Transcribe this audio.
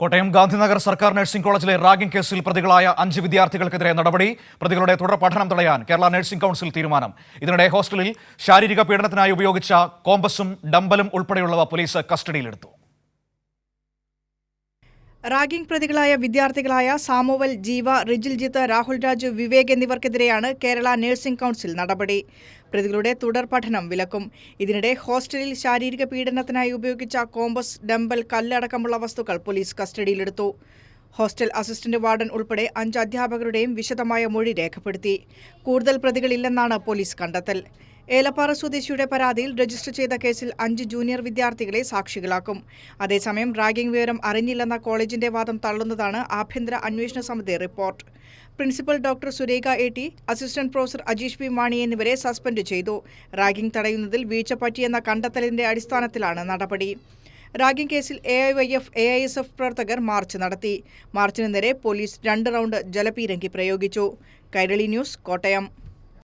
കോട്ടയം ഗാന്ധിനഗർ സർക്കാർ നഴ്സിംഗ് കോളേജിലെ റാഗിംഗ് കേസിൽ പ്രതികളായ 5 വിദ്യാർത്ഥികൾക്കെതിരെ നടപടി. പ്രതികളുടെ തുടർ പഠനം തടയാൻ കേരള നഴ്സിംഗ് കൗൺസിൽ തീരുമാനം. ഇതിനിടെ ഹോസ്റ്റലിൽ ശാരീരിക പീഡനത്തിനായി ഉപയോഗിച്ച കോമ്പസും ഡംബലും ഉൾപ്പെടെയുള്ളവ പോലീസ് കസ്റ്റഡിയിലെടുത്തു. റാഗിംഗ് പ്രതികളായ വിദ്യാർത്ഥികളായ സാമുവൽ, ജീവ, റിജിൽജിത്ത്, രാഹുൽ രാജു, വിവേക് എന്നിവർക്കെതിരെയാണ് കേരള നഴ്സിംഗ് കൗൺസിൽ നടപടി. പ്രതികളുടെ തുടർ പഠനം വിലക്കും. ഇതിനിടെ ഹോസ്റ്റലിൽ ശാരീരിക പീഡനത്തിനായി ഉപയോഗിച്ച കോമ്പസ്, ഡംബൽ, കല്ലടക്കമുള്ള വസ്തുക്കൾ പോലീസ് കസ്റ്റഡിയിലെടുത്തു. ഹോസ്റ്റൽ അസിസ്റ്റന്റ് വാർഡൻ ഉൾപ്പെടെ 5 അധ്യാപകരുടെയും വിശദമായ മൊഴി രേഖപ്പെടുത്തി. കൂടുതൽ പ്രതികളില്ലെന്നാണ് പോലീസ് കണ്ടെത്തൽ. ഏലപ്പാറ സ്വദേശിയുടെ പരാതിയിൽ രജിസ്റ്റർ ചെയ്ത കേസിൽ 5 ജൂനിയർ വിദ്യാർത്ഥികളെ സാക്ഷികളാക്കും. അതേസമയം റാഗിംഗ് വിവരം അറിഞ്ഞില്ലെന്ന കോളേജിന്റെ വാദം തള്ളുന്നതാണ് ആഭ്യന്തര അന്വേഷണ സമിതി report. Principal doctor Surekha AT, assistant professor Ajeesh P. Mani എന്നിവരെ സസ്പെൻഡ് ചെയ്തു. റാഗിംഗ് തടയുന്നതിൽ വീഴ്ച പറ്റിയെന്ന കണ്ടെത്തലിന്റെ അടിസ്ഥാനത്തിലാണ് നടപടി. റാഗിംഗ് കേസിൽ AIYF, AISF പ്രവർത്തകർ മാർച്ച് നടത്തി. മാർച്ചിന് നേരെ പോലീസ് 2 റൗണ്ട് ജലപീരങ്കി പ്രയോഗിച്ചു. കൈരളി ന്യൂസ്, കോട്ടയം.